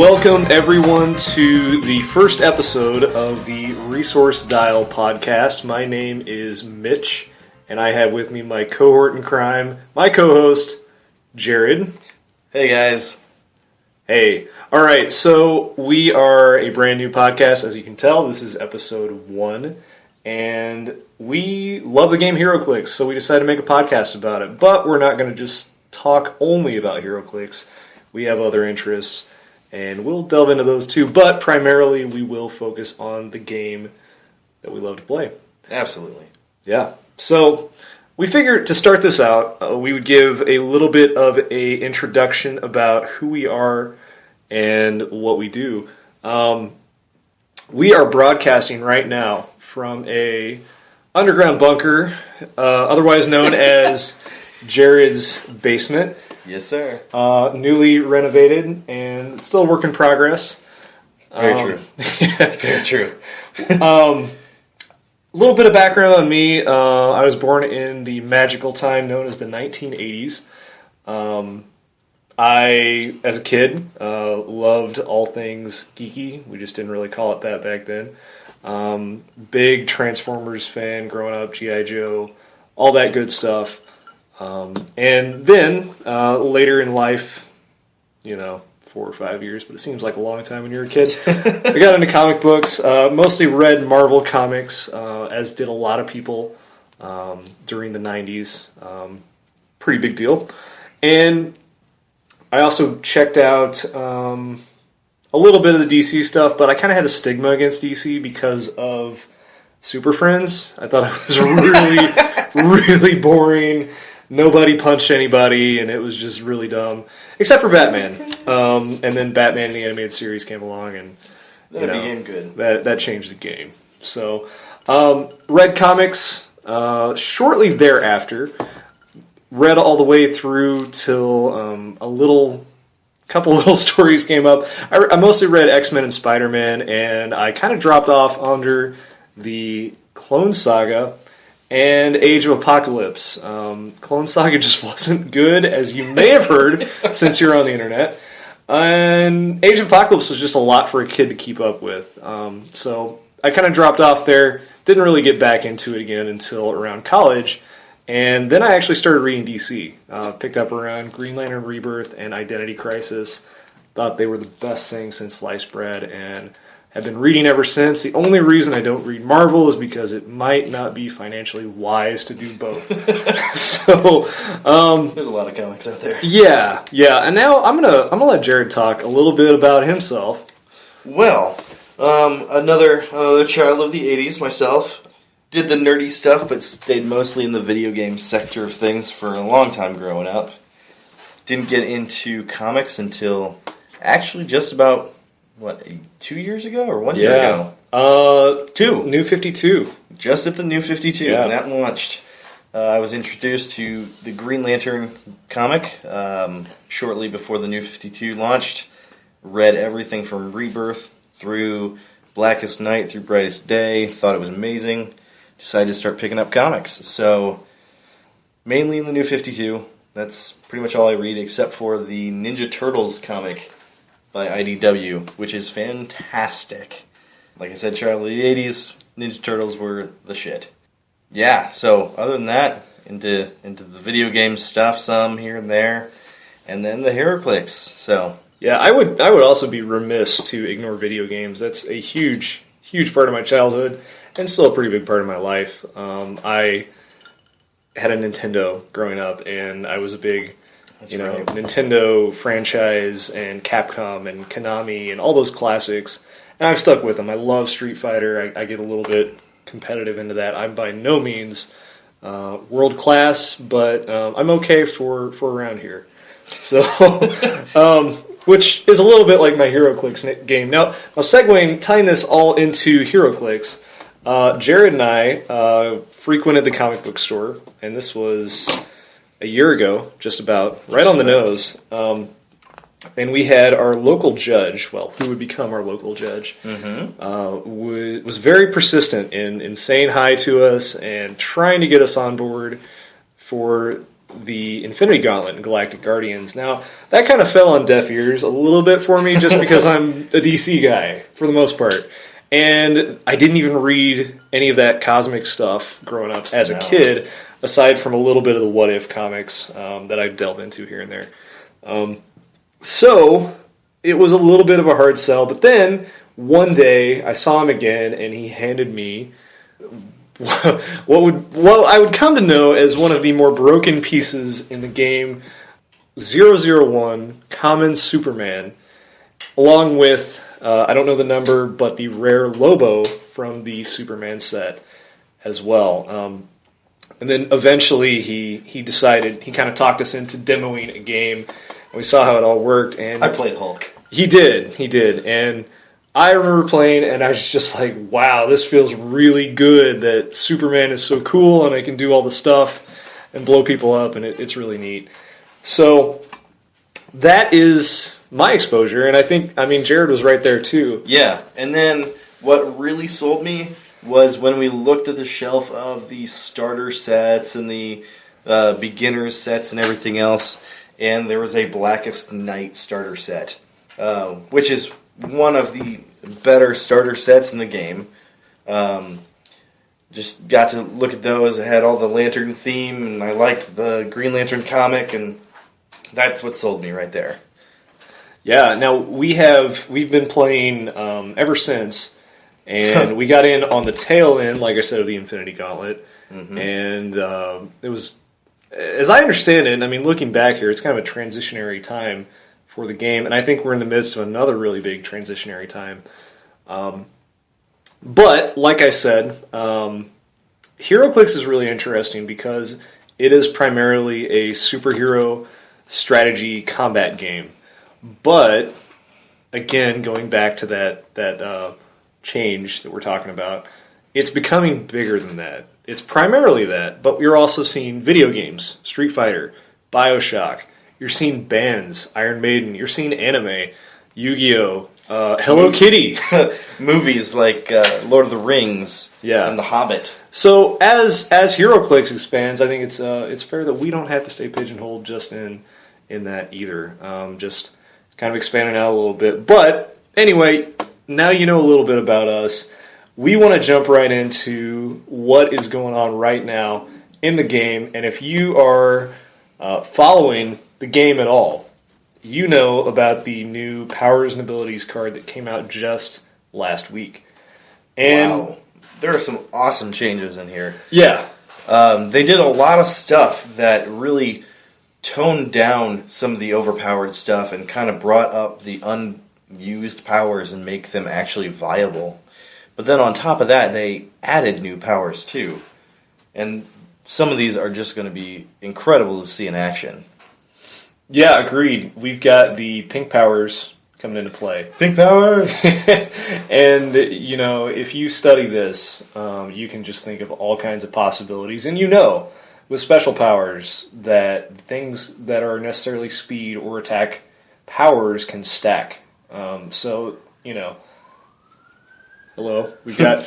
Welcome, everyone, to the first episode of the Resource Dial podcast. My name is Mitch, and I have with me my cohort in crime, my co-host, Jared. Hey, guys. Hey. All right, so we are a brand new podcast, as you can tell. This is episode 1, and we love the game Heroclix, so we decided to make a podcast about it. But we're not going to just talk only about Heroclix. We have other interests, and we'll delve into those too. But primarily, we will focus on the game that we love to play. Absolutely. Yeah. So we figured to start this out, we would give a little bit of a introduction about who we are and what we do. We are broadcasting right now from a underground bunker, otherwise known as Jared's basement. Yes, sir. Newly renovated and still a work in progress. Very true. Very true. A little bit of background on me. I was born in the magical time known as the 1980s. I, as a kid, loved all things geeky. We just didn't really call it that back then. Big Transformers fan growing up, G.I. Joe, all that good stuff. And then, later in life, 4 or 5 years, but it seems like a long time when you're a kid, I got into comic books, mostly read Marvel comics, as did a lot of people during the 90s. Pretty big deal. And I also checked out a little bit of the DC stuff, but I kind of had a stigma against DC because of Super Friends. I thought it was really, really boring. Nobody punched anybody, and it was just really dumb. Except for Batman. And then Batman the Animated Series came along, and that became good. That changed the game. So, read comics shortly thereafter. Read all the way through till a couple little stories came up. I mostly read X-Men and Spider-Man, and I kind of dropped off under the Clone Saga and Age of Apocalypse. Clone Saga just wasn't good, as you may have heard since you're on the internet. And Age of Apocalypse was just a lot for a kid to keep up with. So I kind of dropped off there, didn't really get back into it again until around college. And then I actually started reading DC. Picked up around Green Lantern Rebirth and Identity Crisis. Thought they were the best thing since sliced bread, and have been reading ever since. The only reason I don't read Marvel is because it might not be financially wise to do both. So there's a lot of comics out there. Yeah. And now I'm gonna let Jared talk a little bit about himself. Well, another child of the '80s myself. Did the nerdy stuff, but stayed mostly in the video game sector of things for a long time growing up. Didn't get into comics until actually just about 2 years ago or 1 year ago? 2. New 52. Just at the New 52, yeah. When that launched. I was introduced to the Green Lantern comic shortly before the New 52 launched. Read everything from Rebirth through Blackest Night through Brightest Day. Thought it was amazing. Decided to start picking up comics. So, mainly in the New 52. That's pretty much all I read, except for the Ninja Turtles comic by IDW, which is fantastic. Like I said, child of the 80s, Ninja Turtles were the shit. Yeah, so other than that, into the video game stuff, some here and there, and then the Heroclix. So yeah, I would also be remiss to ignore video games. That's a huge part of my childhood, and still a pretty big part of my life. I had a Nintendo growing up, and I was a big Nintendo franchise and Capcom and Konami and all those classics, and I've stuck with them. I love Street Fighter. I get a little bit competitive into that. I'm by no means world class, but I'm okay for around here. So, which is a little bit like my Heroclix game. Now tying this all into Heroclix, Jared and I frequented the comic book store, and this was a year ago, just about, right on the nose. And we had our local judge, who would become our local judge, was very persistent in saying hi to us and trying to get us on board for the Infinity Gauntlet and Galactic Guardians. Now, that kind of fell on deaf ears a little bit for me just because I'm a DC guy for the most part. And I didn't even read any of that cosmic stuff growing up as a kid, aside from a little bit of the What If comics that I've delved into here and there. So it was a little bit of a hard sell. But then one day I saw him again, and he handed me what I would come to know as one of the more broken pieces in the game, 001 Common Superman, along with, I don't know the number, but the rare Lobo from the Superman set as well. And then eventually he decided, he kind of talked us into demoing a game, and we saw how it all worked. And I played Hulk. He did, and I remember playing, and I was just like, wow, this feels really good that Superman is so cool, and I can do all the stuff and blow people up, and it's really neat. So that is my exposure, and I mean, Jared was right there, too. Yeah, and then what really sold me was when we looked at the shelf of the starter sets and the beginner sets and everything else, and there was a Blackest Night starter set, which is one of the better starter sets in the game. Just got to look at those. It had all the Lantern theme, and I liked the Green Lantern comic, and that's what sold me right there. Yeah, now we've been playing ever since, and we got in on the tail end, like I said, of the Infinity Gauntlet, and it was, as I understand it, I mean, looking back here, it's kind of a transitionary time for the game, and I think we're in the midst of another really big transitionary time. But, like I said, Heroclix is really interesting because it is primarily a superhero strategy combat game. But, again, going back to that change that we're talking about, it's becoming bigger than that. It's primarily that, but you're also seeing video games, Street Fighter, BioShock. You're seeing bands, Iron Maiden. You're seeing anime, Yu-Gi-Oh!, Hello Kitty. Movies like Lord of the Rings and The Hobbit. So as Heroclix expands, I think it's fair that we don't have to stay pigeonholed just in that either. Just kind of expanding out a little bit. But anyway, now you know a little bit about us. We want to jump right into what is going on right now in the game. And if you are following the game at all, you know about the new Powers and Abilities card that came out just last week. And wow. There are some awesome changes in here. Yeah. They did a lot of stuff that really toned down some of the overpowered stuff and kind of brought up the unused powers and make them actually viable. But then on top of that, they added new powers too. And some of these are just going to be incredible to see in action. Yeah, agreed. We've got the pink powers coming into play. Pink powers! And, you know, if you study this, you can just think of all kinds of possibilities. And you know, with special powers, that things that are necessarily speed or attack powers can stack. So, you know, hello, we got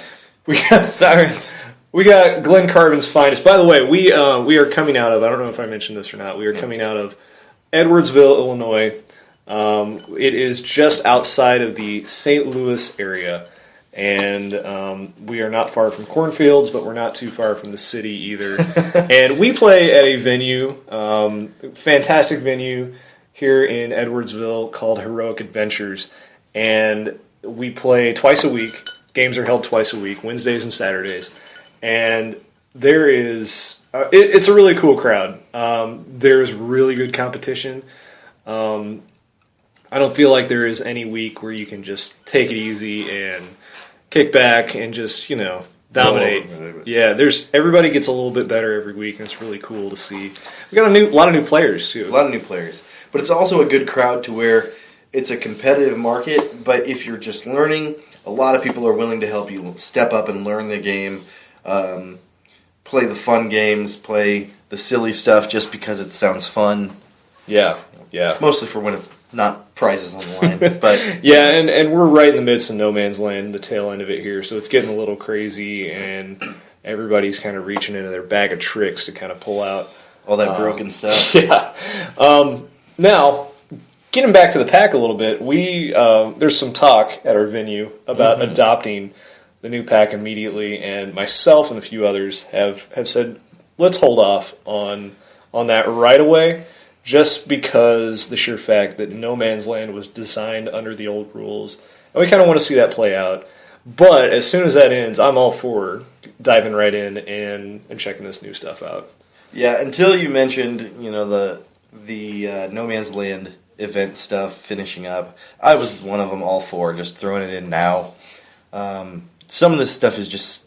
sirens. We got Glen Carbon's finest. By the way, we are coming out of, I don't know if I mentioned this or not, we are coming out of Edwardsville, Illinois. It is just outside of the St. Louis area, and we are not far from cornfields, but we're not too far from the city either. And we play at a venue, fantastic venue here in Edwardsville called Heroic Adventures, and we play twice a week. Games are held twice a week, Wednesdays and Saturdays, and there is... it's a really cool crowd. There's really good competition. I don't feel like there is any week where you can just take it easy and kick back and just, you know, dominate. Yeah, everybody gets a little bit better every week, and it's really cool to see. We got a lot of new players too. A lot of new players, but it's also a good crowd to where it's a competitive market. But if you're just learning, a lot of people are willing to help you step up and learn the game. Play the fun games, play the silly stuff just because it sounds fun. Yeah. Mostly for when it's not prizes on the line. But yeah, and we're right in the midst of no man's land, the tail end of it here, so it's getting a little crazy, and everybody's kind of reaching into their bag of tricks to kind of pull out All that broken stuff. Yeah. Now, getting back to the pack a little bit, there's some talk at our venue about adopting the new pack immediately, and myself and a few others have said, let's hold off on that right away, just because the sheer fact that No Man's Land was designed under the old rules, and we kind of want to see that play out. But as soon as that ends, I'm all for diving right in and checking this new stuff out. Yeah, until you mentioned, the No Man's Land event stuff finishing up, I was one of them all for just throwing it in now. Some of this stuff is just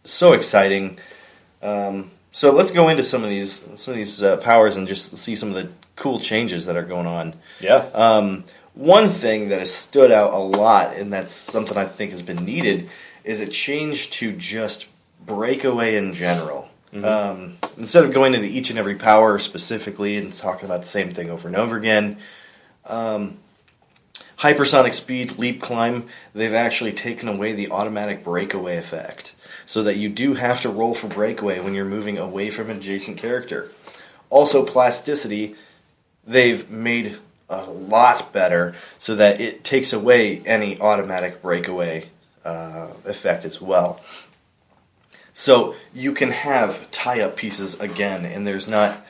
so exciting. So let's go into some of these powers and just see some of the cool changes that are going on. Yeah. One thing that has stood out a lot, and that's something I think has been needed, is a change to just breakaway in general. Instead of going into each and every power specifically and talking about the same thing over and over again, hypersonic speed, leap climb, they've actually taken away the automatic breakaway effect, so that you do have to roll for breakaway when you're moving away from an adjacent character. Also, plasticity, they've made a lot better so that it takes away any automatic breakaway effect as well. So you can have tie-up pieces again, and there's not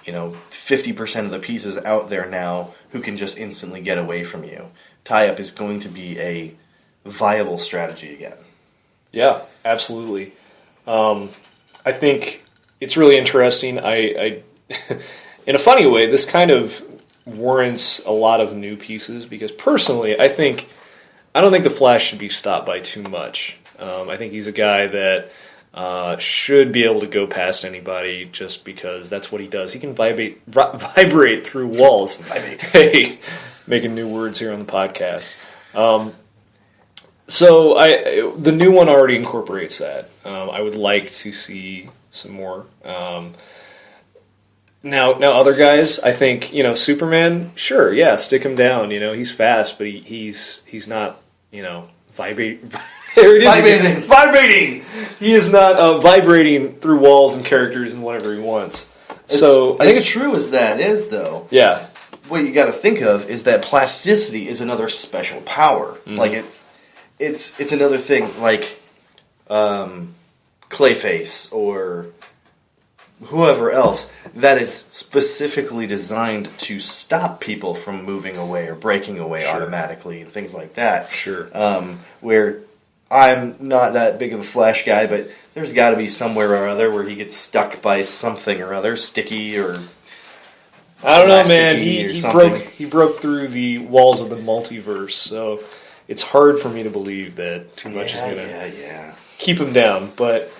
50% of the pieces out there now who can just instantly get away from you. Tie-up is going to be a viable strategy again. Yeah, absolutely. I think it's really interesting. I in a funny way, this kind of warrants a lot of new pieces, because personally, I don't think the Flash should be stopped by too much. I think he's a guy that should be able to go past anybody just because that's what he does. He can vibrate through walls. Hey, making new words here on the podcast. So the new one already incorporates that. I would like to see some more. Now other guys, I think, Superman, sure, yeah, stick him down. He's fast, but he's not, vibrating. There it is. Vibrating. He is not vibrating through walls and characters and whatever he wants. So I think it's true as that is, though. Yeah. What you got to think of is that plasticity is another special power. Mm-hmm. Like it's another thing, like Clayface or whoever else that is specifically designed to stop people from moving away or breaking away automatically and things like that. Sure. Where I'm not that big of a Flash guy, but there's got to be somewhere or other where he gets stuck by something or other, sticky or I don't know, man. He broke through the walls of the multiverse, so it's hard for me to believe that too much is going to keep him down. But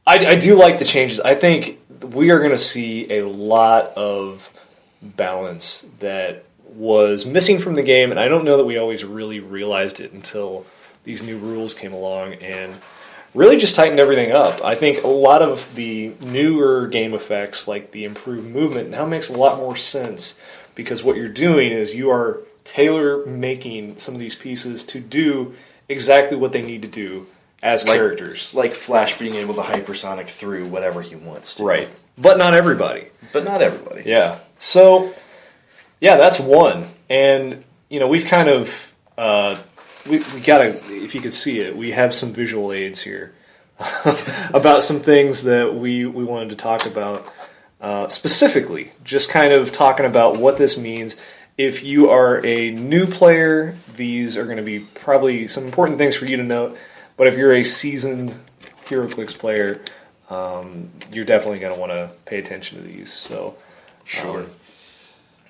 I do like the changes. I think we are going to see a lot of balance that was missing from the game, and I don't know that we always really realized it until these new rules came along and really just tightened everything up. I think a lot of the newer game effects, like the improved movement, now makes a lot more sense, because what you're doing is you are tailor-making some of these pieces to do exactly what they need to do as characters. Like Flash being able to hypersonic through whatever he wants to. Right. But not everybody. Yeah. So, yeah, that's one. And, we've kind of... We gotta, if you could see it, we have some visual aids here about some things that we wanted to talk about specifically. Just kind of talking about what this means. If you are a new player, these are going to be probably some important things for you to note. But if you're a seasoned Heroclix player, you're definitely going to want to pay attention to these. So, sure.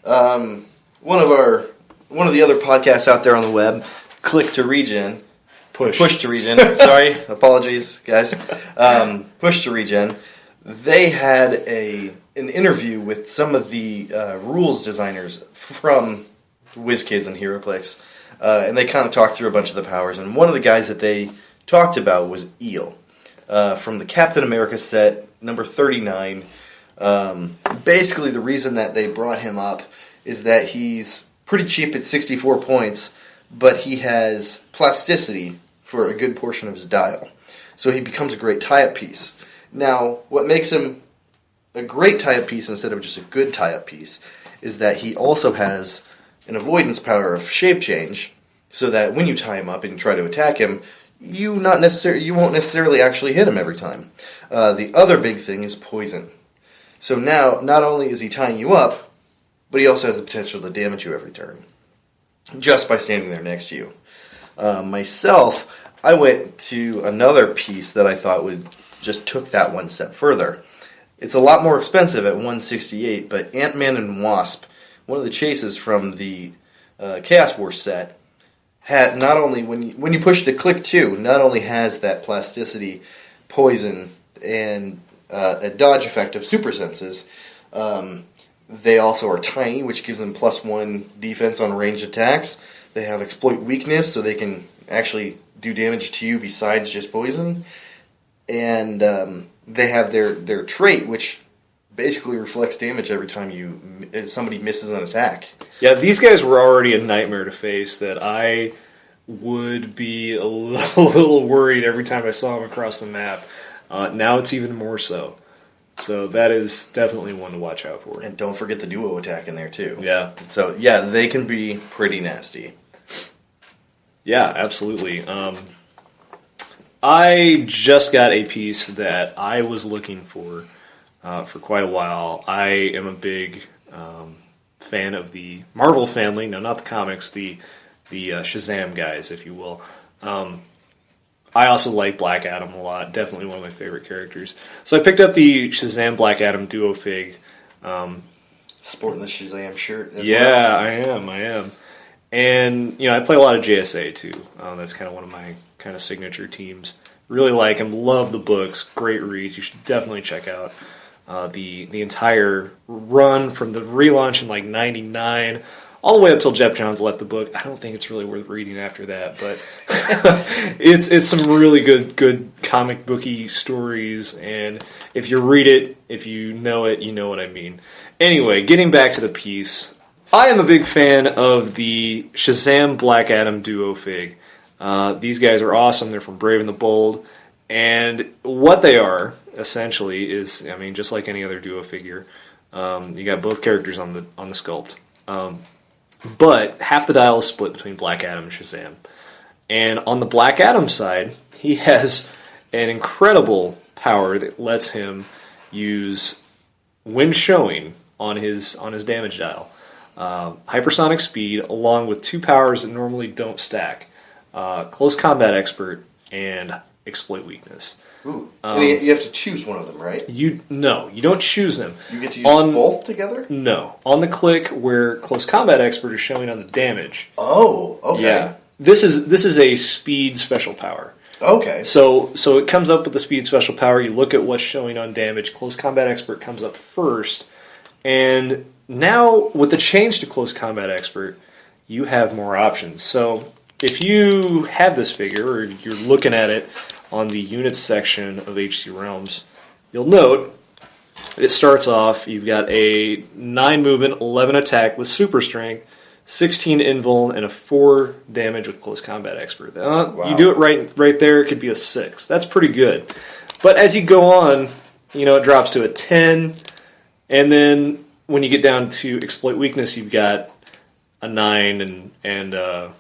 One of the other podcasts out there on the web, Push to Regen. Sorry, apologies, guys. Push to Regen. They had an interview with some of the rules designers from WizKids and Heroclix, and they kind of talked through a bunch of the powers. And one of the guys that they talked about was Eel from the Captain America set, number 39. Basically, the reason that they brought him up is that he's pretty cheap at 64 points. But he has plasticity for a good portion of his dial. So he becomes a great tie-up piece. Now, what makes him a great tie-up piece instead of just a good tie-up piece is that he also has an avoidance power of shape change, so that when you tie him up and try to attack him, you won't necessarily actually hit him every time. The other big thing is poison. So now, not only is he tying you up, but he also has the potential to damage you every turn, just by standing there next to you. Myself, I went to another piece that I thought would just took that one step further. It's a lot more expensive at $168, but Ant-Man and Wasp, one of the chases from the Chaos War set, had not only, when you push the click 2, not only has that plasticity, poison, and a dodge effect of super senses, they also are tiny, which gives them +1 defense on ranged attacks. They have exploit weakness, so they can actually do damage to you besides just poison. And they have their trait, which basically reflects damage every time somebody misses an attack. Yeah, these guys were already a nightmare to face that I would be a little worried every time I saw them across the map. Now it's even more so. So that is definitely one to watch out for. And don't forget the duo attack in there, too. Yeah. So, yeah, they can be pretty nasty. Yeah, absolutely. I just got a piece that I was looking for quite a while. I am a big fan of the Marvel family. No, not the comics, the Shazam guys, if you will. I also like Black Adam a lot. Definitely one of my favorite characters. So I picked up the Shazam Black Adam Duo Fig. Sporting the Shazam shirt as well. I am. And, I play a lot of JSA, too. That's kind of one of my kind of signature teams. Really like him. Love the books. Great reads. You should definitely check out the entire run from the relaunch in, 99 all the way up till Jeff Johns left the book. I don't think it's really worth reading after that, but it's some really good comic booky stories, and if you read it, if you know it, you know what I mean. Anyway, getting back to the piece, I am a big fan of the Shazam Black Adam Duo Fig. These guys are awesome. They're from Brave and the Bold, and what they are, essentially, is, just like any other duo figure, you got both characters on the sculpt. But half the dial is split between Black Adam and Shazam. And on the Black Adam side, he has an incredible power that lets him use, when showing, on his damage dial. Hypersonic speed, along with 2 powers that normally don't stack. Close Combat Expert and Exploit Weakness. Ooh. You have to choose one of them, right? No, you don't choose them. You get to use both together? No. On the click where Close Combat Expert is showing on the damage. Oh, okay. Yeah. This is a speed special power. Okay. So it comes up with the speed special power. You look at what's showing on damage. Close Combat Expert comes up first. And now, with the change to Close Combat Expert, you have more options. So if you have this figure, or you're looking at it on the units section of HC Realms, you'll note it starts off, you've got a 9 movement, 11 attack with super strength, 16 invuln, and a 4 damage with Close Combat Expert. Wow. You do it right there, it could be a 6. That's pretty good. But as you go on, it drops to a 10, and then when you get down to Exploit Weakness, you've got a 9 and 9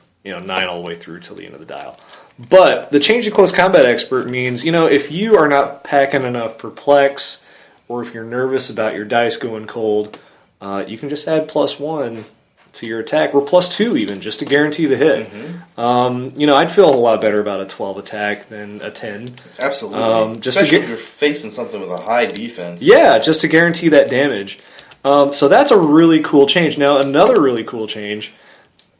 all the way through till the end of the dial. But the change to Close Combat Expert means, if you are not packing enough Perplex, or if you're nervous about your dice going cold, you can just add +1 to your attack, or +2 even, just to guarantee the hit. Mm-hmm. I'd feel a lot better about a 12 attack than a 10. Absolutely. Especially if you're facing something with a high defense. Yeah, just to guarantee that damage. So that's a really cool change. Now, another really cool change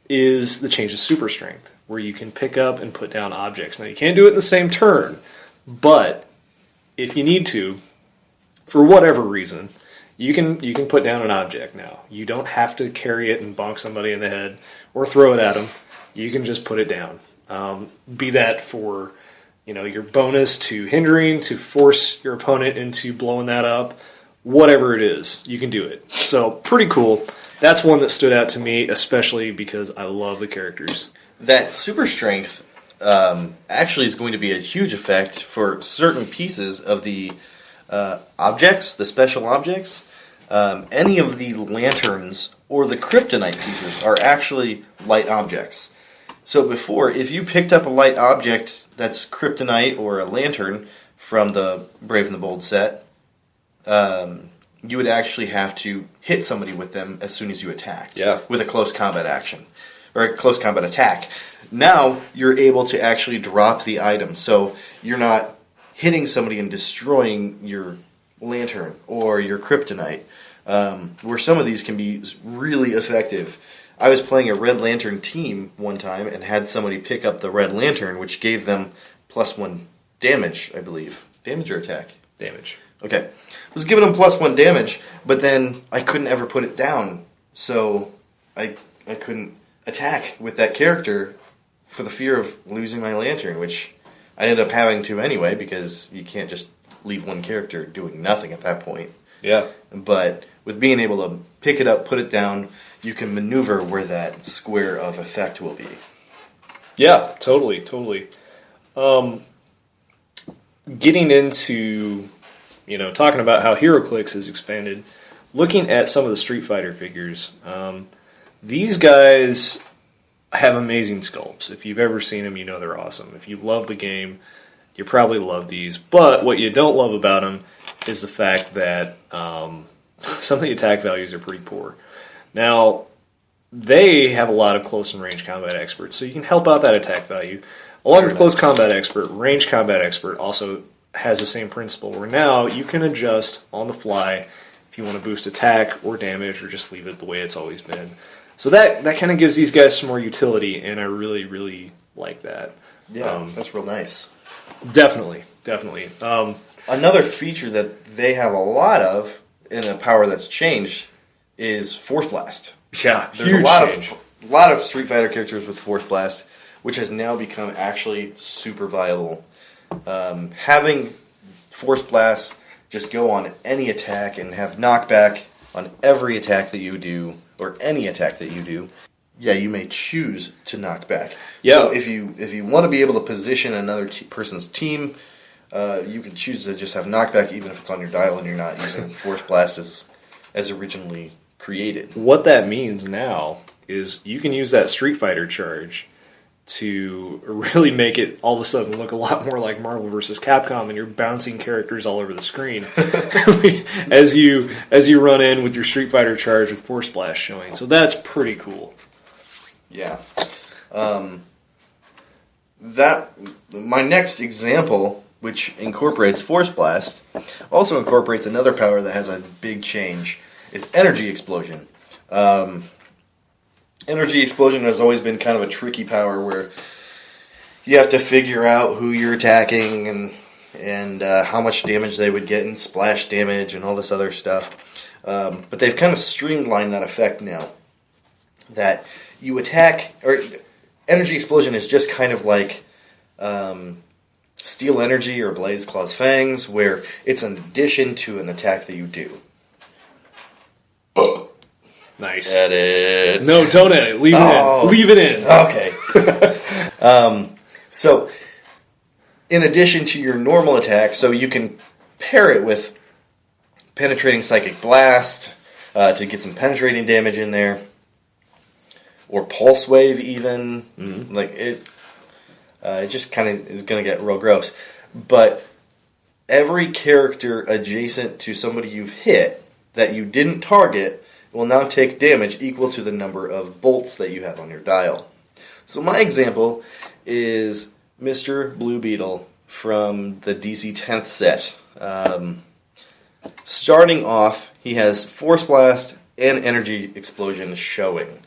is the change of super strength, where you can pick up and put down objects. Now, you can't do it in the same turn, but if you need to, for whatever reason, you can put down an object now. You don't have to carry it and bonk somebody in the head or throw it at them. You can just put it down. Be that for your bonus to hindering, to force your opponent into blowing that up, whatever it is, you can do it. So, pretty cool. That's one that stood out to me, especially because I love the characters. That super strength actually is going to be a huge effect for certain pieces of the objects, the special objects, any of the lanterns or the kryptonite pieces are actually light objects. So before, if you picked up a light object that's kryptonite or a lantern from the Brave and the Bold set, you would actually have to hit somebody with them as soon as you attacked. Yeah. With a close combat action. Or a close combat attack. Now, you're able to actually drop the item. So, you're not hitting somebody and destroying your lantern or your kryptonite. Where some of these can be really effective. I was playing a Red Lantern team one time and had somebody pick up the Red Lantern, which gave them +1 damage, I believe. Damage or attack? Damage. Okay. I was giving them +1 damage, but then I couldn't ever put it down. So I couldn't attack with that character for the fear of losing my lantern, which I ended up having to anyway, because you can't just leave one character doing nothing at that point. Yeah. But with being able to pick it up, put it down, you can maneuver where that square of effect will be. Yeah, totally. Getting into, talking about how Heroclix has expanded, looking at some of the Street Fighter figures, these guys have amazing sculpts. If you've ever seen them, you know they're awesome. If you love the game, you probably love these. But what you don't love about them is the fact that some of the attack values are pretty poor. Now, they have a lot of close and range combat experts, so you can help out that attack value. Along with close combat expert, range combat expert also has the same principle, where now you can adjust on the fly if you want to boost attack or damage, or just leave it the way it's always been. So that kind of gives these guys some more utility, and I really, really like that. Yeah, that's real nice. Definitely. Another feature that they have a lot of, in a power that's changed, is Force Blast. Yeah, There's huge a lot of Street Fighter characters with Force Blast, which has now become actually super viable. Having Force Blast just go on any attack and have knockback on every attack that you do, or any attack that you do, yeah, you may choose to knock back. Yeah. So if you want to be able to position another person's team, you can choose to just have knockback even if it's on your dial and you're not using Force Blast as originally created. What that means now is you can use that Street Fighter charge to really make it all of a sudden look a lot more like Marvel vs. Capcom, and you're bouncing characters all over the screen as you run in with your Street Fighter charge with Force Blast showing. So that's pretty cool. Yeah. My next example, which incorporates Force Blast, also incorporates another power that has a big change. It's Energy Explosion. Energy Explosion has always been kind of a tricky power where you have to figure out who you're attacking and how much damage they would get in splash damage and all this other stuff. But they've kind of streamlined that effect now. That you attack, or Energy Explosion is just kind of like Steel Energy or Blaze Claw's Fangs, where it's an addition to an attack that you do. Nice. Edit. No, don't edit. Leave it in. Leave it in. Okay. So, in addition to your normal attack, so you can pair it with Penetrating Psychic Blast to get some penetrating damage in there, or Pulse Wave even. Mm-hmm. Like it just kind of is going to get real gross. But every character adjacent to somebody you've hit that you didn't target will now take damage equal to the number of bolts that you have on your dial. So my example is Mr. Blue Beetle from the DC 10th set. Starting off, he has Force Blast and Energy Explosion showing.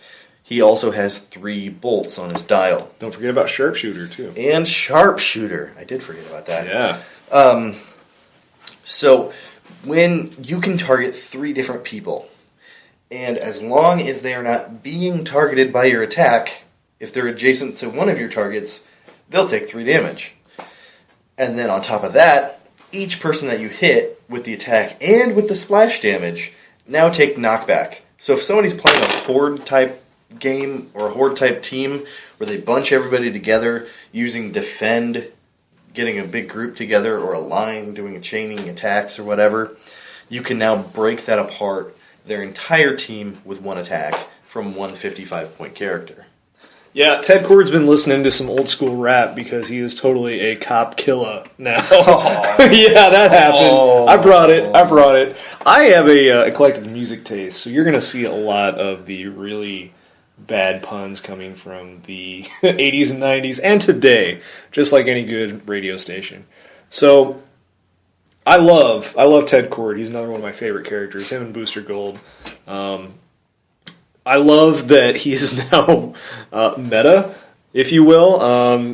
He also has 3 bolts on his dial. Don't forget about Sharpshooter, too. And Sharpshooter. I did forget about that. Yeah. So, when you can target 3 different people, and as long as they are not being targeted by your attack, if they're adjacent to one of your targets, they'll take 3 damage. And then on top of that, each person that you hit with the attack and with the splash damage now take knockback. So if somebody's playing a horde-type game or a horde-type team where they bunch everybody together using defend getting a big group together or a line, doing a chaining attacks or whatever, you can now break that apart, their entire team with one attack from one 55-point character. Yeah, Ted Cord's been listening to some old school rap because he is totally a cop killer now. Yeah, that happened. I brought it. I have a eclectic music taste, so you're going to see a lot of the really bad puns coming from the 80s and 90s and today, just like any good radio station. So I love Ted Cord. He's another one of my favorite characters, him and Booster Gold. I love that he's now meta, if you will.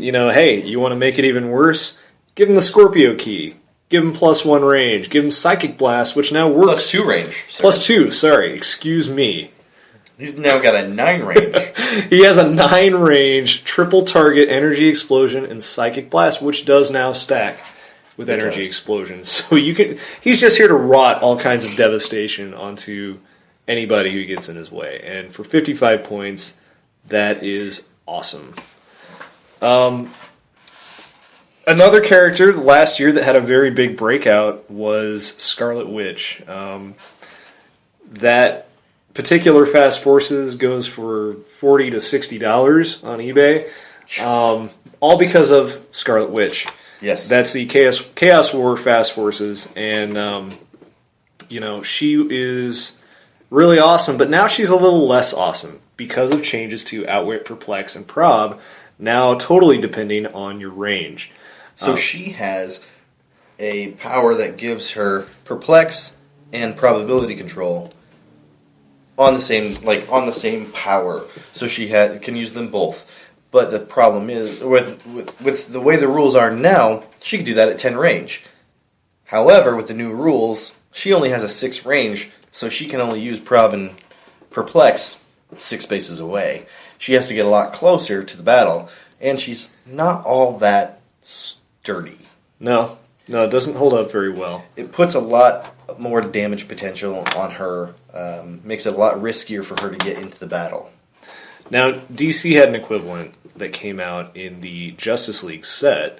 Hey, you want to make it even worse? Give him the Scorpio key. Give him +1 range. Give him Psychic Blast, which now works. +2 range. +2, sorry. Excuse me. He's now got a 9 range. He has a 9 range, triple target energy explosion and Psychic Blast, which does now stack with energy explosion. So he's just here to rot all kinds of devastation onto anybody who gets in his way. And for 55 points, that is awesome. Another character last year that had a very big breakout was Scarlet Witch. That particular Fast Forces goes for $40 to $60 on eBay, all because of Scarlet Witch. Yes. That's the Chaos War Fast Forces, and she is really awesome, but now she's a little less awesome because of changes to Outwit, Perplex, and Prob, now totally depending on your range. So she has a power that gives her Perplex and Probability Control on the same power. So she can use them both. But the problem is, with the way the rules are now, she can do that at 10 range. However, with the new rules, she only has a 6 range, so she can only use Prob and Perplex 6 spaces away. She has to get a lot closer to the battle, and she's not all that sturdy. No, it doesn't hold up very well. It puts a lot more damage potential on her, makes it a lot riskier for her to get into the battle. Now, DC had an equivalent that came out in the Justice League set,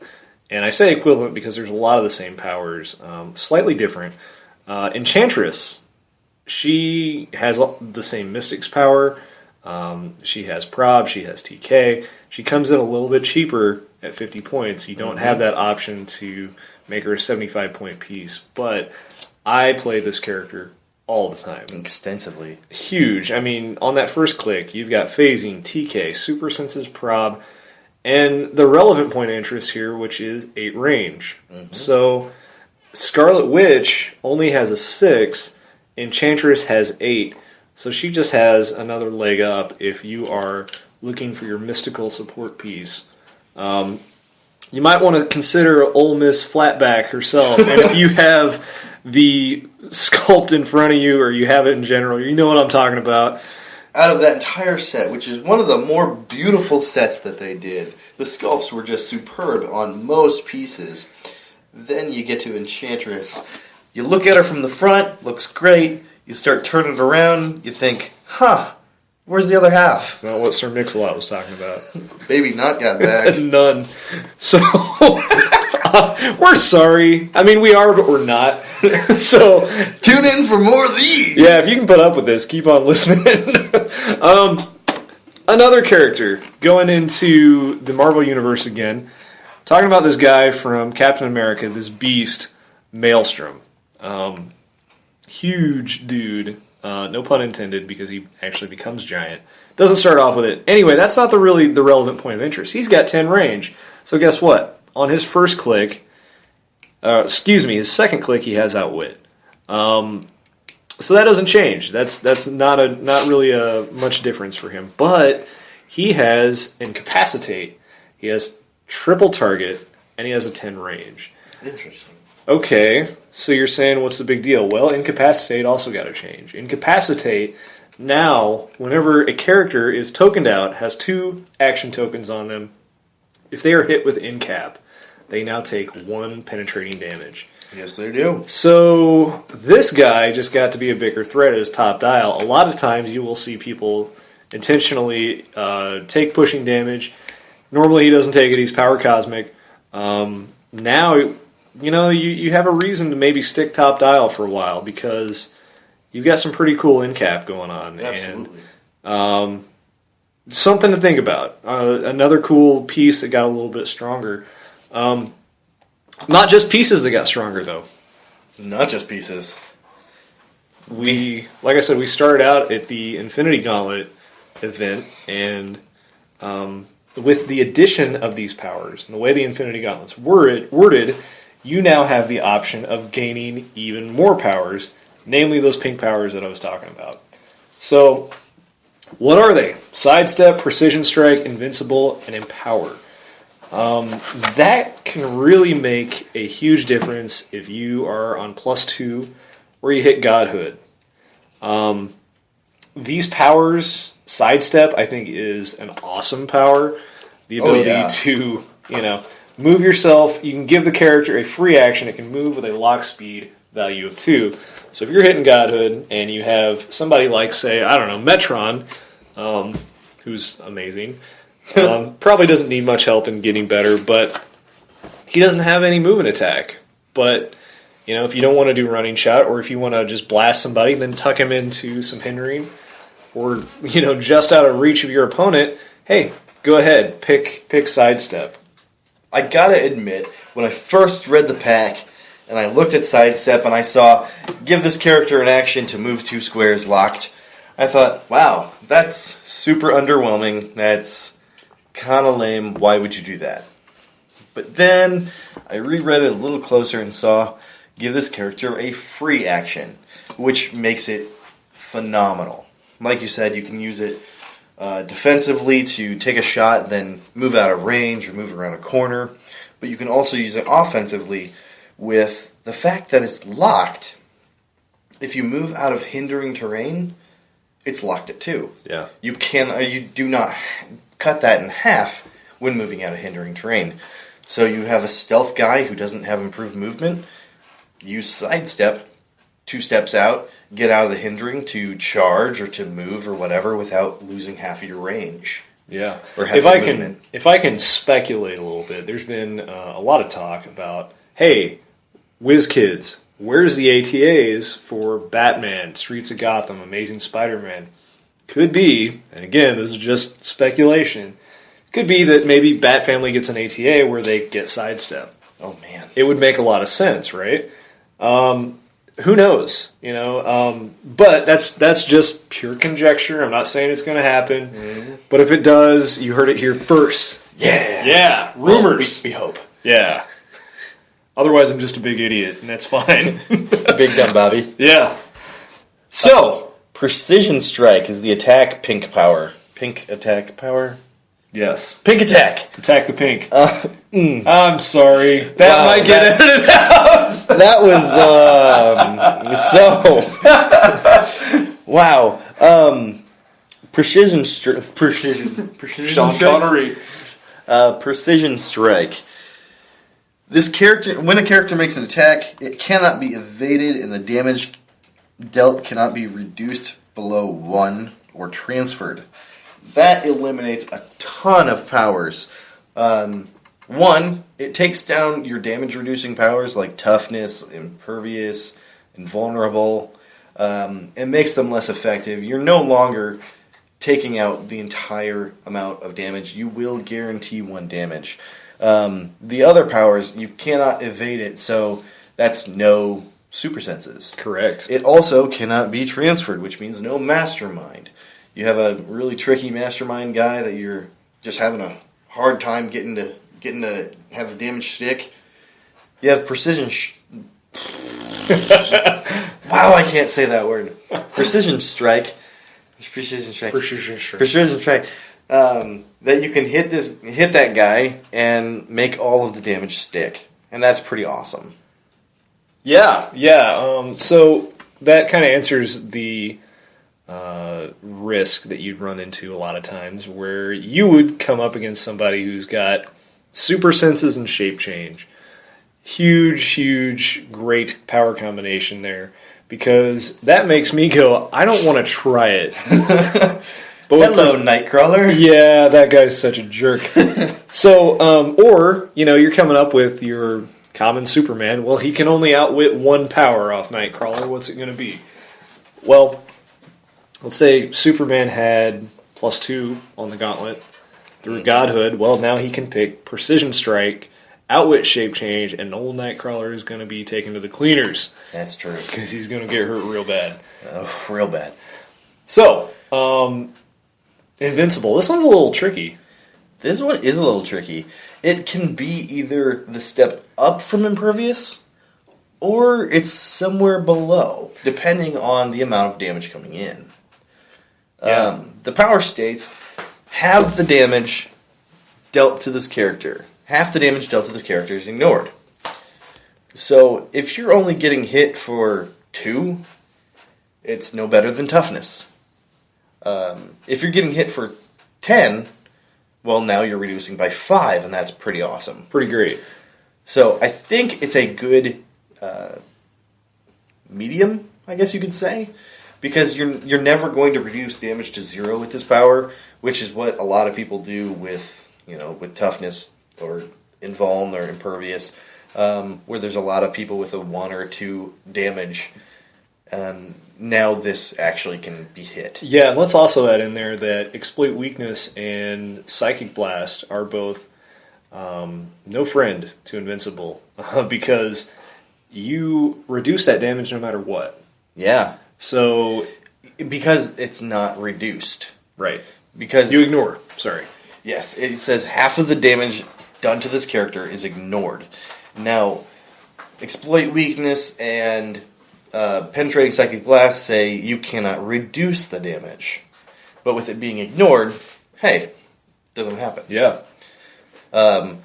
and I say equivalent because there's a lot of the same powers, slightly different. Enchantress, she has the same Mystic's power. She has Prob, she has TK. She comes in a little bit cheaper at 50 points. You don't have that option to make her a 75-point piece, but I play this character all the time. Extensively. Huge. I mean, on that first click, you've got phasing, TK, Super Senses, Prob, and the relevant point of interest here, which is 8 range. Mm-hmm. So Scarlet Witch only has a 6, Enchantress has 8, so she just has another leg up if you are looking for your mystical support piece. You might want to consider Ole Miss Flatback herself, and if you have the sculpt in front of you, or you have it in general, you know what I'm talking about. Out of that entire set, which is one of the more beautiful sets that they did, the sculpts were just superb on most pieces. Then you get to Enchantress. You look at her from the front, looks great. You start turning it around, you think, where's the other half? That's not what Sir Mix-a-Lot was talking about. Baby not got back. None. So, we're sorry. I mean, we are, but we're not. So, tune in for more of these. Yeah, if you can put up with this, keep on listening. Another character going into the Marvel Universe again. Talking about this guy from Captain America, this beast, Maelstrom. Huge dude. No pun intended, because he actually becomes giant. Doesn't start off with it. Anyway, that's not the relevant point of interest. He's got 10 range. So guess what? On his first click, his second click, he has Outwit. So that doesn't change. That's not really a much difference for him. But he has Incapacitate. He has triple target, and he has a 10 range. Interesting. Okay, so you're saying what's the big deal? Well, Incapacitate also got to change. Incapacitate, now, whenever a character is tokened out, has 2 action tokens on them, if they are hit with Incap, they now take 1 penetrating damage. Yes, they do. So this guy just got to be a bigger threat as top dial. A lot of times you will see people intentionally take pushing damage. Normally he doesn't take it, he's power cosmic. now, you have a reason to maybe stick top dial for a while because you've got some pretty cool in cap going on. Absolutely. And something to think about. Another cool piece that got a little bit stronger. Not just pieces that got stronger, though. Not just pieces. Like I said, we started out at the Infinity Gauntlet event, and with the addition of these powers, and the way the Infinity Gauntlet's worded, you now have the option of gaining even more powers, namely those pink powers that I was talking about. So, what are they? Sidestep, Precision Strike, Invincible, and Empower. That can really make a huge difference if you are on +2 or you hit Godhood. These powers, Sidestep, I think is an awesome power. The ability to, move yourself. You can give the character a free action. It can move with a lock speed value of 2. So if you're hitting Godhood and you have somebody like, say, I don't know, Metron, who's amazing, probably doesn't need much help in getting better, but he doesn't have any movement attack. But, if you don't want to do running shot, or if you want to just blast somebody, then tuck him into some hindering, or, just out of reach of your opponent, hey, go ahead, pick Sidestep. I gotta admit, when I first read the pack, and I looked at Sidestep, and I saw, give this character an action to move 2 squares locked, I thought, wow, that's super underwhelming, that's kind of lame, why would you do that? But then, I reread it a little closer and saw, give this character a free action, which makes it phenomenal. Like you said, you can use it defensively to take a shot, then move out of range or move around a corner. But you can also use it offensively with the fact that it's locked. If you move out of hindering terrain, it's locked at 2. Yeah. You do not cut that in half when moving out of hindering terrain. So you have a stealth guy who doesn't have improved movement. Use Sidestep, 2 steps out, get out of the hindering to charge or to move or whatever without losing half of your range. Yeah. Or if I can speculate a little bit, there's been a lot of talk about, hey, WizKids, where's the ATAs for Batman, Streets of Gotham, Amazing Spider-Man? Could be, and again, this is just speculation, could be that maybe Bat Family gets an ATA where they get Sidestep. Oh, man. It would make a lot of sense, right? Who knows? But that's just pure conjecture. I'm not saying it's going to happen. Mm-hmm. But if it does, you heard it here first. Yeah. Yeah. Rumors. Well, we hope. Yeah. Otherwise, I'm just a big idiot, and that's fine. Big dumb Bobby. Yeah. So, Precision Strike is the attack pink power. Pink attack power? Yes. Pink attack. Attack the pink. I'm sorry. That might get edited out. That was, wow. Precision Sean Connery. Precision Strike. This character, when a character makes an attack, it cannot be evaded and the damage dealt cannot be reduced below 1 or transferred. That eliminates a ton of powers. 1, it takes down your damage-reducing powers like toughness, impervious, invulnerable, and makes them less effective. You're no longer taking out the entire amount of damage. You will guarantee 1 damage. The other powers, you cannot evade it, so that's no super senses. Correct. It also cannot be transferred, which means no mastermind. You have a really tricky mastermind guy that you're just having a hard time getting to have the damage stick. You have precision. Wow, I can't say that word. Precision strike. Precision strike. Precision strike. That you can hit that guy and make all of the damage stick, and that's pretty awesome. Yeah. So that kind of answers the risk that you'd run into a lot of times where you would come up against somebody who's got super senses and shape change. Huge, great power combination there, because that makes me go, I don't want to try it. But Hello, Nightcrawler. yeah, that guy's such a jerk. So, or, you're coming up with your common Superman. Well, he can only outwit one power off Nightcrawler. What's it going to be? Well, let's say Superman had +2 on the gauntlet through Godhood. Well, now he can pick Precision Strike, Outwit Shape Change, and old Nightcrawler is going to be taken to the cleaners. That's true. Because he's going to get hurt real bad. Oh, real bad. So, Invincible. This one's a little tricky. This one is a little tricky. It can be either the step up from Impervious, or it's somewhere below, depending on the amount of damage coming in. Yeah. The power states have the damage dealt to this character. Half the damage dealt to this character is ignored. So if you're only getting hit for 2, it's no better than Toughness. If you're getting hit for 10, well, now you're reducing by 5, and that's pretty awesome. Pretty great. So I think it's a good medium, I guess you could say, because you're never going to reduce damage to 0 with this power, which is what a lot of people do with Toughness or Invuln or Impervious, where there's a lot of people with a 1 or 2 damage. Now this actually can be hit. Yeah, and let's also add in there that Exploit Weakness and Psychic Blast are both no friend to Invincible, because you reduce that damage no matter what. Yeah. So, because it's not reduced. right. Because You ignore. Sorry. yes, it says half of the damage done to this character is ignored. Now, Exploit Weakness and Penetrating Psychic Blast say you cannot reduce the damage. But with it being ignored, hey, doesn't happen. Yeah.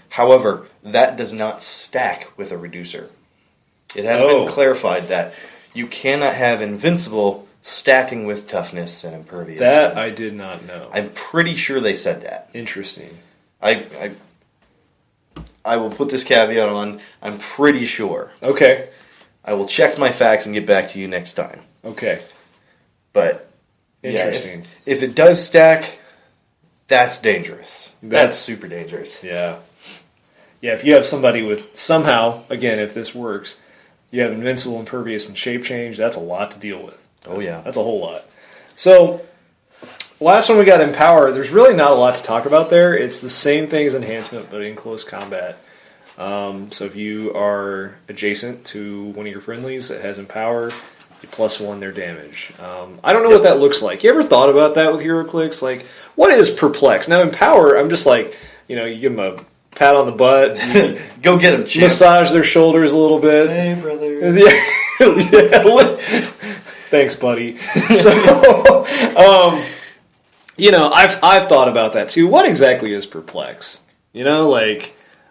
However, that does not stack with a reducer. It has been clarified that you cannot have Invincible stacking with Toughness and Impervious. That I did not know. I'm pretty sure they said that. Interesting. I will put this caveat on. I'm pretty sure. Okay. I will check my facts and get back to you next time. Okay. But Interesting. yeah, if it does stack, that's dangerous. That's super dangerous. Yeah. Yeah, if you have somebody with, somehow, again, if this works, you have Invincible, Impervious, and Shape Change, that's a lot to deal with. Oh, yeah. That's a whole lot. So, last one we got Empower. There's really not a lot to talk about there. It's the same thing as Enhancement, but in close combat. So if you are adjacent to one of your friendlies that has Empower, you +1 their damage. I don't know what that looks like. You ever thought about that with Heroclix? Like, what is Perplex? Now, Empower, I'm just like, you give them a pat on the butt. Go get them, champ. Massage their shoulders a little bit. Hey, brother. Yeah. Thanks, buddy. So, I've thought about that too. What exactly is Perplex?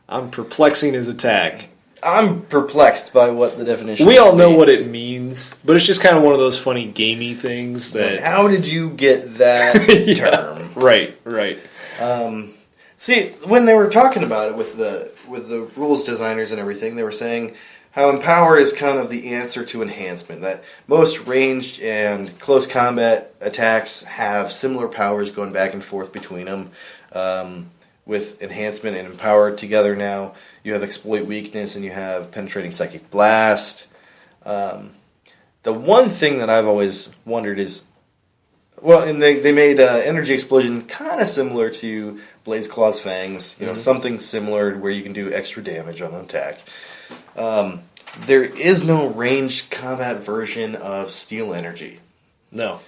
I'm perplexing his attack. I'm perplexed by what the definition We all know what it means, but it's just kind of one of those funny gamey things that... How did you get that term? Right. See, when they were talking about it with the rules designers and everything, they were saying how Empower is kind of the answer to Enhancement, that most ranged and close combat attacks have similar powers going back and forth between them. With Enhancement and Empower together now, you have Exploit Weakness and you have Penetrating Psychic Blast. The one thing that I've always wondered is, and they made Energy Explosion kind of similar to Blaze Claw's Fangs, something similar where you can do extra damage on an attack. There is no ranged combat version of Steel Energy. No.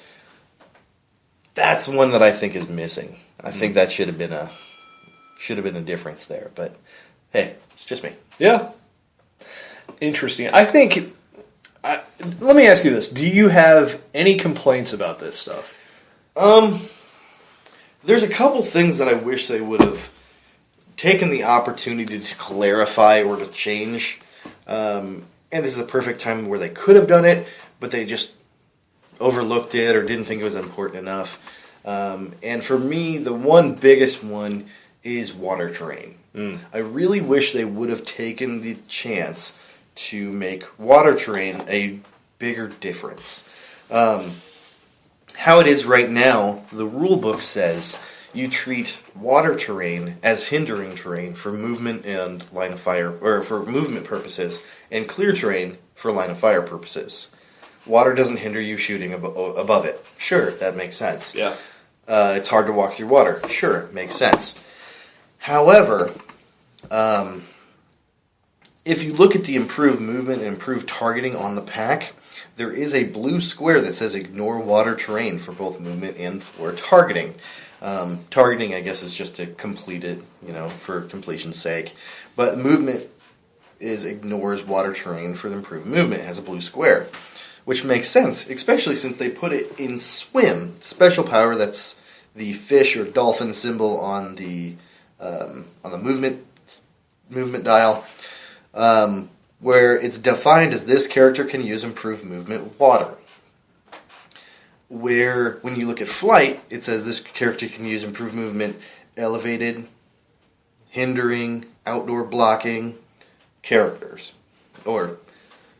That's one that I think is missing. I think that should have been a difference there, but hey, it's just me. Yeah. Interesting. I think... let me ask you this. Do you have any complaints about this stuff? There's a couple things that I wish they would have taken the opportunity to clarify or to change. And this is a perfect time where they could have done it, but they just overlooked it or didn't think it was important enough. And for me, the one biggest one is water terrain. I really wish they would have taken the chance to make water terrain a bigger difference. how it is right now, the rule book says you treat water terrain as hindering terrain for movement and line of fire, or for movement purposes, and clear terrain for line of fire purposes. Water doesn't hinder you shooting above it. Sure, that makes sense. Yeah. It's hard to walk through water. Sure, makes sense. However, if you look at the improved movement and improved targeting on the pack, there is a blue square that says ignore water terrain for both movement and for targeting. Targeting, I guess, is just to complete it, for completion's sake. But movement ignores water terrain for the improved movement. It has a blue square, which makes sense, especially since they put it in swim. Special power, that's the fish or dolphin symbol on the movement dial, where it's defined as this character can use improved movement water. Where, when you look at flight, it says this character can use improved movement elevated, hindering, outdoor blocking characters. Or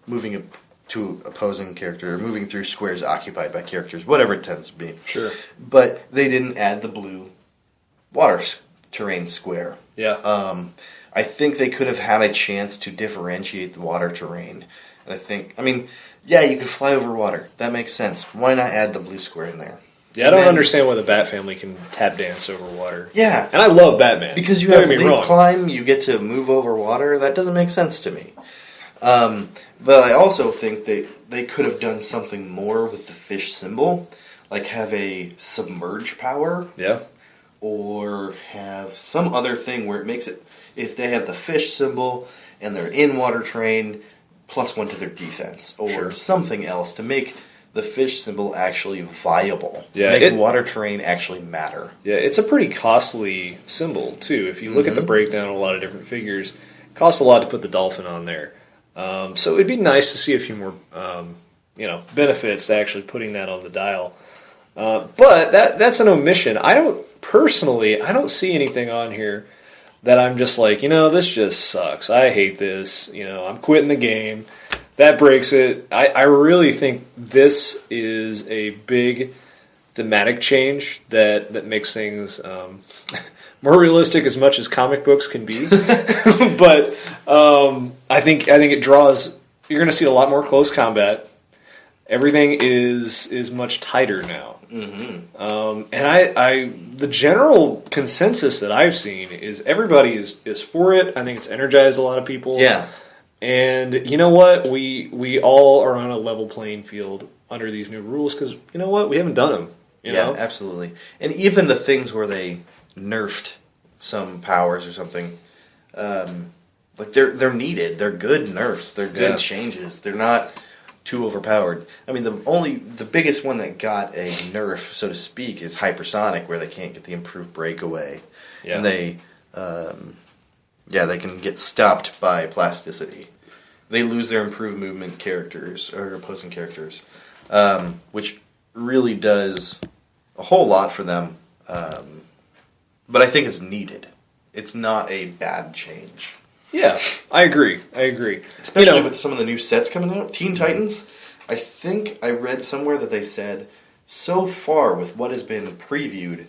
moving to opposing character, or moving through squares occupied by characters, whatever it tends to be. Sure. But they didn't add the blue water terrain square. Yeah. I think they could have had a chance to differentiate the water terrain. And yeah, you could fly over water. That makes sense. Why not add the blue square in there? Yeah, I don't understand why the Bat family can tap dance over water. Yeah. And I love Batman. Because you have leap climb, you get to move over water. That doesn't make sense to me. But I also think they could have done something more with the fish symbol. Like have a submerge power. Yeah. Or have some other thing where it makes it, if they have the fish symbol and they're in water terrain, +1 to their defense. Or something else to make the fish symbol actually viable. Yeah, make water terrain actually matter. Yeah, it's a pretty costly symbol, too. If you look at the breakdown of a lot of different figures, it costs a lot to put the dolphin on there. So it'd be nice to see a few more, benefits to actually putting that on the dial. But that's an omission. I don't see anything on here that I'm just like, this just sucks. I hate this. I'm quitting the game. That breaks it. I really think this is a big thematic change that makes things more realistic as much as comic books can be. But I think it draws. You're going to see a lot more close combat. Everything is much tighter now. Mm-hmm. And the general consensus that I've seen is everybody is for it. I think it's energized a lot of people. Yeah. And you know what? We all are on a level playing field under these new rules because you know what? We haven't done them. You know? Absolutely. And even the things where they nerfed some powers or something, like they're needed. They're good nerfs. They're good changes. They're not too overpowered. The biggest one that got a nerf, so to speak, is hypersonic, where they can't get the improved breakaway, and they can get stopped by plasticity. They lose their improved movement characters or opposing characters, which really does a whole lot for them. But I think it's needed. It's not a bad change. Yeah, I agree. Especially with some of the new sets coming out. Teen Titans, I think I read somewhere that they said, so far with what has been previewed,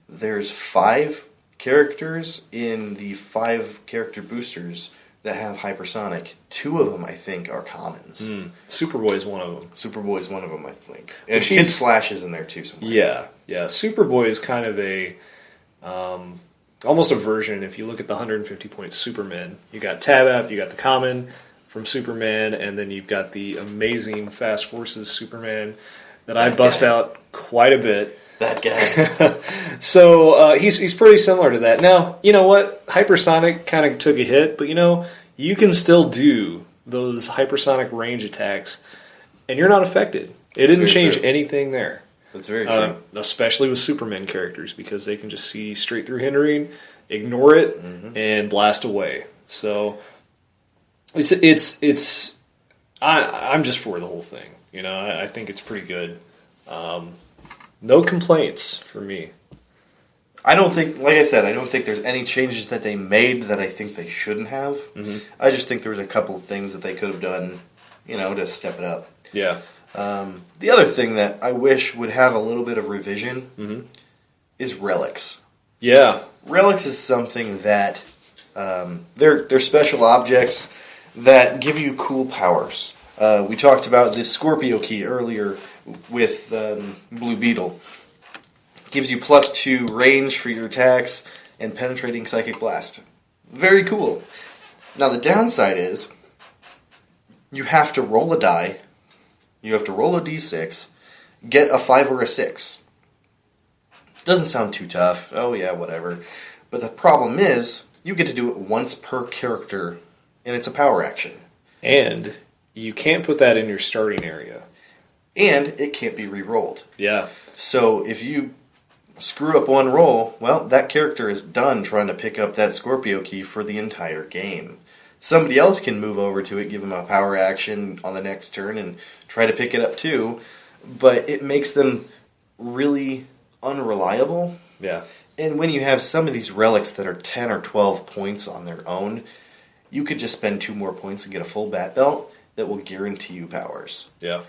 there's 5 characters in the 5 character boosters that have hypersonic. 2 of them, I think, are commons. Superboy is one of them. Superboy's one of them, I think. And Kid Flash is in there, too, somewhere. Yeah. Superboy is kind of a... almost a version, if you look at the 150-point Superman, you got Tab-App, you got the common from Superman, and then you've got the amazing Fast Forces Superman that I bust out quite a bit. That guy. So he's pretty similar to that. Now, you know what? Hypersonic kind of took a hit, but you can still do those hypersonic range attacks, and you're not affected. It didn't change anything there. That's very true. Especially with Superman characters, because they can just see straight through hindering, ignore it, and blast away. So I'm just for the whole thing. I think it's pretty good. No complaints for me. I don't think, like I said, I don't think there's any changes that they made that I think they shouldn't have. I just think there was a couple of things that they could have done, to step it up. Yeah. The other thing that I wish would have a little bit of revision is relics. Yeah. Relics is something that they're special objects that give you cool powers. We talked about the Scorpio key earlier with Blue Beetle. Gives you +2 range for your attacks and penetrating psychic blast. Very cool. Now the downside is you have to roll a die. You have to roll a d6, get a 5 or a 6. Doesn't sound too tough. Oh yeah, whatever. But the problem is you get to do it once per character, and it's a power action. And you can't put that in your starting area. And it can't be re-rolled. Yeah. So if you screw up one roll, well, that character is done trying to pick up that Scorpio key for the entire game. Somebody else can move over to it, give them a power action on the next turn, and try to pick it up too. But it makes them really unreliable. Yeah. And when you have some of these relics that are 10 or 12 points on their own, you could just spend 2 more points and get a full bat belt that will guarantee you powers. Yeah.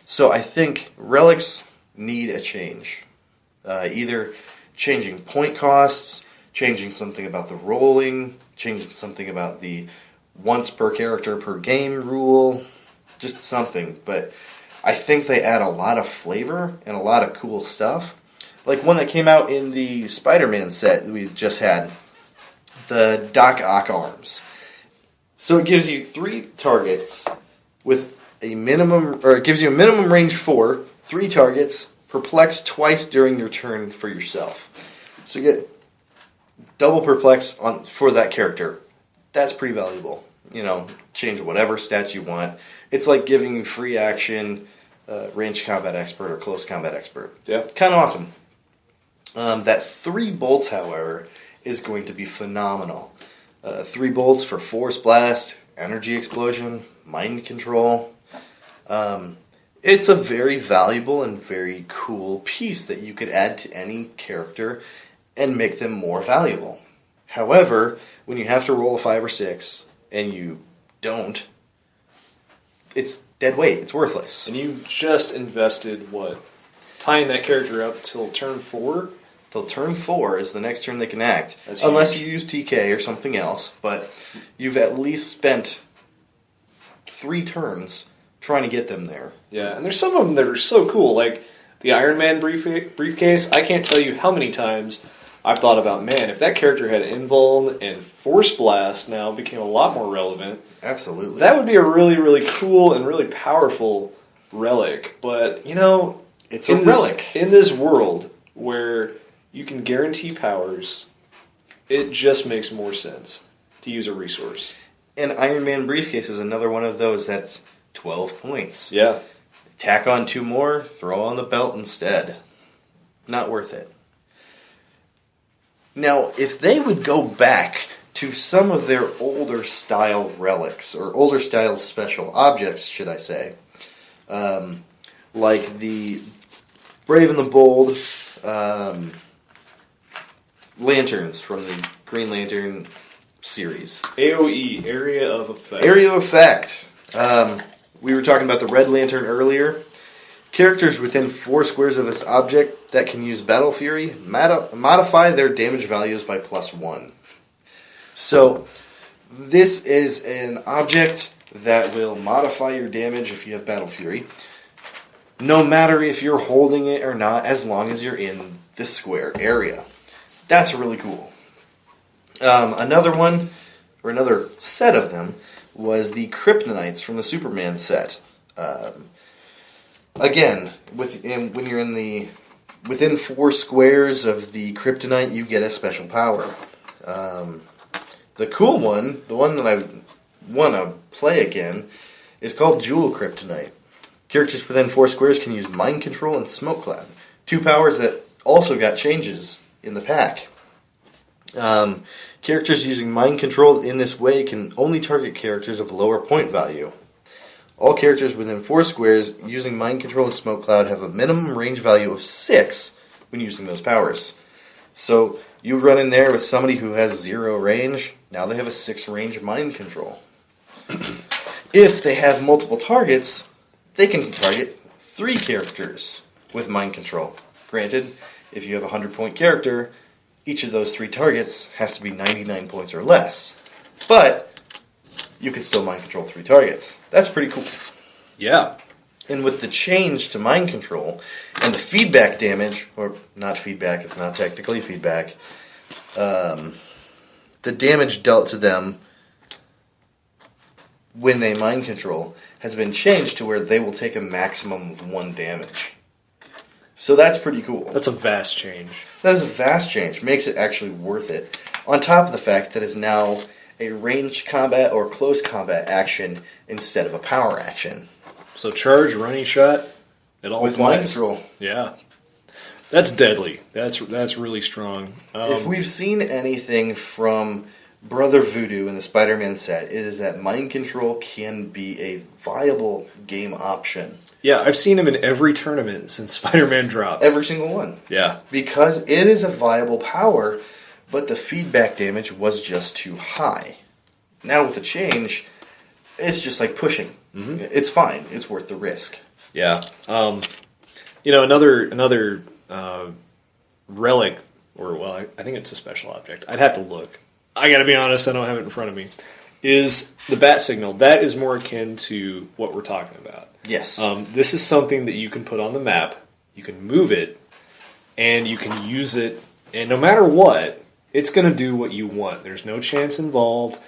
So I think relics need a change. Either changing point costs, changing something about the rolling, changing something about the once per character per game rule, just something. But I think they add a lot of flavor and a lot of cool stuff. Like one that came out in the Spider-Man set that we just had, the Doc Ock arms. So it gives you 3 targets with a minimum, or it gives you a minimum range 4, 3 targets, perplex twice during your turn for yourself. So you get double perplex for that character. That's pretty valuable. You know, change whatever stats you want. It's like giving you free action, range combat expert or close combat expert. Yeah. Kind of awesome. That 3 bolts, however, is going to be phenomenal. 3 bolts for force blast, energy explosion, mind control. It's a very valuable and very cool piece that you could add to any character and make them more valuable. However, when you have to roll a 5 or 6 and you don't, it's dead weight. It's worthless. And you just invested, what? Tying that character up till turn 4? Till turn 4 is the next turn they can act. That's unless huge. you use TK or something else. But you've at least spent 3 turns trying to get them there. Yeah, and there's some of them that are so cool. Like the Iron Man briefcase. I can't tell you how many times I've thought about, man, if that character had Invuln and Force Blast now became a lot more relevant. Absolutely. That would be a really, really cool and really powerful relic. But, you know, It's a relic. In this world where you can guarantee powers, it just makes more sense to use a resource. And Iron Man briefcase is another one of those that's 12 points. Yeah. Tack on 2 more, throw on the belt instead. Not worth it. Now, if they would go back to some of their older style relics, or older style special objects, should I say, like the Brave and the Bold lanterns from the Green Lantern series. AoE, Area of Effect. Area of Effect. We were talking about the Red Lantern earlier. Characters within 4 squares of this object that can use Battle Fury modify their damage values by +1. So, this is an object that will modify your damage if you have Battle Fury, no matter if you're holding it or not, as long as you're in this square area. That's really cool. Another one, or another set of them, was the Kryptonites from the Superman set. Again, when you're within 4 squares of the Kryptonite, you get a special power. The cool one, the one that I want to play again, is called Jewel Kryptonite. Characters within 4 squares can use Mind Control and Smoke Cloud, 2 powers that also got changes in the pack. Characters using Mind Control in this way can only target characters of lower point value. All characters within 4 squares using Mind Control and Smoke Cloud have a minimum range value of 6 when using those powers. So you run in there with somebody who has 0 range, now they have a 6 range Mind Control. If they have multiple targets, they can target 3 characters with mind control. Granted, if you have a 100-point character, each of those 3 targets has to be 99 points or less. But you can still mind control 3 targets. That's pretty cool. Yeah. And with the change to mind control and the feedback damage, or not feedback, it's not technically feedback, the damage dealt to them when they mind control has been changed to where they will take a maximum of 1 damage. So that's pretty cool. That's a vast change. That is a vast change. Makes it actually worth it. On top of the fact that it's now a ranged combat or close combat action instead of a power action. So charge, running shot, it all with applies. mind control. Yeah. That's deadly. That's really strong. If we've seen anything from Brother Voodoo in the Spider-Man set, it is that mind control can be a viable game option. Yeah, I've seen him in every tournament since Spider-Man dropped. Every single one. Yeah. Because it is a viable power, but the feedback damage was just too high. Now with the change, it's just like pushing. Mm-hmm. It's fine. It's worth the risk. Yeah. Another relic, I think it's a special object. I'd have to look. I gotta be honest, I don't have it in front of me. Is the bat signal. That is more akin to what we're talking about. Yes. This is something that you can put on the map, you can move it, and you can use it, and no matter what, it's going to do what you want. There's no chance involved.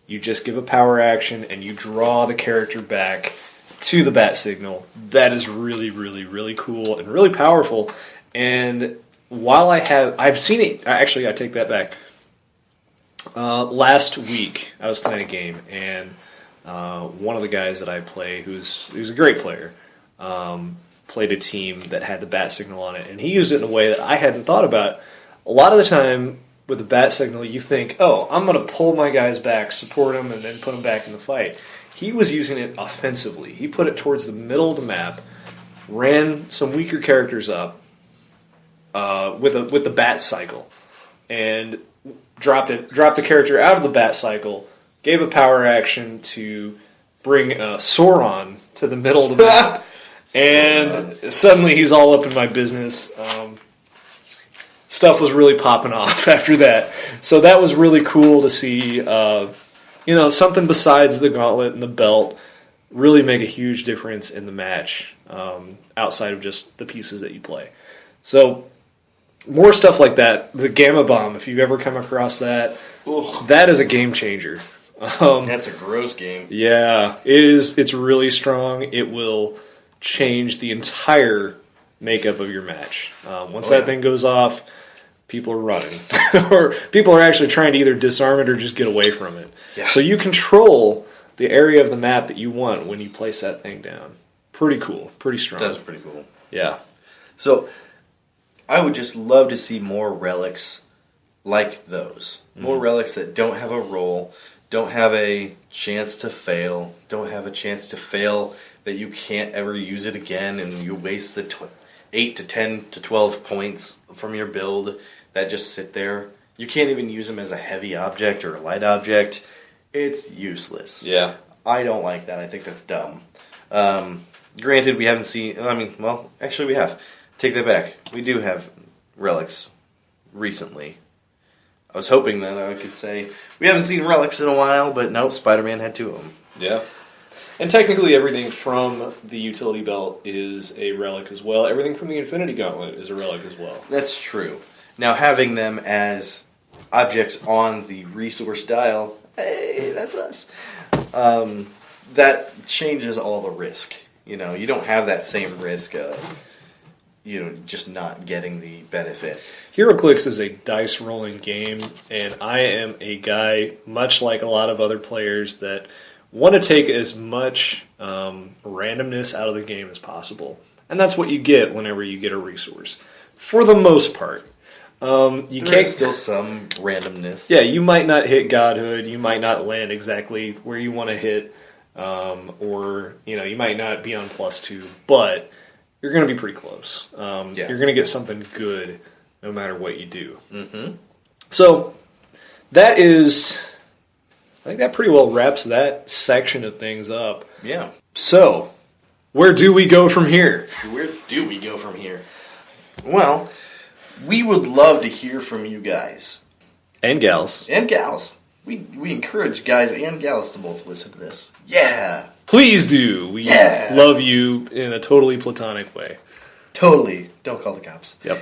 You just give a power action, and you draw the character back to the bat signal. That is really, really, really cool and really powerful. And while I've seen it, actually, I take that back. Last week, I was playing a game, and one of the guys that I play, who's a great player, played a team that had the bat signal on it, and he used it in a way that I hadn't thought about. A lot of the time, with the bat signal, you think, oh, I'm going to pull my guys back, support them, and then put them back in the fight. He was using it offensively. He put it towards the middle of the map, ran some weaker characters up with the bat cycle, and dropped the character out of the bat cycle, gave a power action to bring Sauron to the middle of the map, and suddenly he's all up in my business. Stuff was really popping off after that. So that was really cool to see, something besides the gauntlet and the belt really make a huge difference in the match, outside of just the pieces that you play. So more stuff like that. The Gamma Bomb, if you've ever come across that, that is a game changer. That's a gross game. Yeah, it is. It's really strong. It will change the entire makeup of your match. Once that thing goes off, people are running. Or people are actually trying to either disarm it or just get away from it. Yeah. So you control the area of the map that you want when you place that thing down. Pretty cool. Pretty strong. That's pretty cool. Yeah. So I would just love to see more relics like those. More relics that don't have a role, don't have a chance to fail, don't have a chance to fail that you can't ever use it again, and you waste the 8 to 10 to 12 points from your build that just sit there. You can't even use them as a heavy object or a light object. It's useless. Yeah. I don't like that. I think that's dumb. Granted, we haven't seen... actually we have. Take that back. We do have relics recently. I was hoping that I could say, we haven't seen relics in a while, but nope, Spider-Man had 2 of them. Yeah. And technically everything from the utility belt is a relic as well. Everything from the Infinity Gauntlet is a relic as well. That's true. Now, having them as objects on the resource dial, hey, that's us. That changes all the risk. You don't have that same risk of, just not getting the benefit. Heroclix is a dice rolling game, and I am a guy, much like a lot of other players, that want to take as much randomness out of the game as possible. And that's what you get whenever you get a resource. For the most part. There's still some randomness. Yeah, you might not hit Godhood, you might not land exactly where you want to hit, or you might not be on +2, but you're going to be pretty close. You're going to get something good no matter what you do. Mm-hmm. So that is... I think that pretty well wraps that section of things up. Yeah. So, Where do we go from here? Where do we go from here? Well, we would love to hear from you guys. And gals. And gals. We encourage guys and gals to both listen to this. Yeah! Please do. We love you in a totally platonic way. Totally. Don't call the cops. Yep.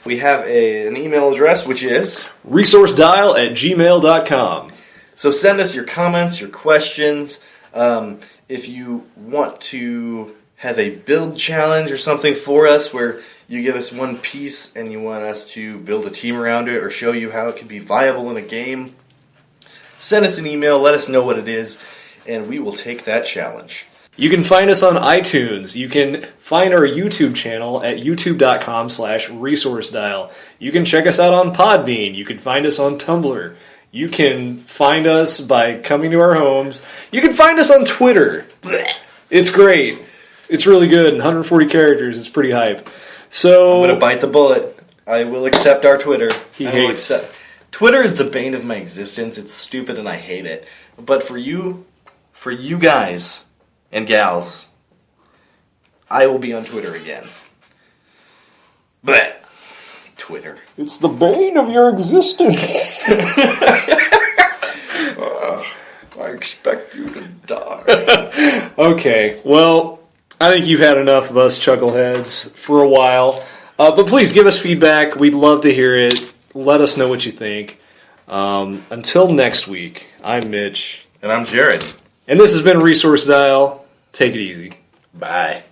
We have an email address, which is resourcedial@gmail.com. So send us your comments, your questions. If you want to have a build challenge or something for us where you give us one piece and you want us to build a team around it or show you how it can be viable in a game, send us an email, let us know what it is, and we will take that challenge. You can find us on iTunes. You can find our YouTube channel at youtube.com/resourcedial. You can check us out on Podbean. You can find us on Tumblr. You can find us by coming to our homes. You can find us on Twitter. It's great. It's really good. 140 characters. It's pretty hype. So I'm going to bite the bullet. I will accept our Twitter. He hates. Twitter is the bane of my existence. It's stupid and I hate it. But for you guys and gals, I will be on Twitter again. But Twitter. It's the bane of your existence. I expect you to die. Okay, well, I think you've had enough of us chuckleheads for a while. But please give us feedback. We'd love to hear it. Let us know what you think. Until next week, I'm Mitch. And I'm Jared. And this has been Resource Dial. Take it easy. Bye.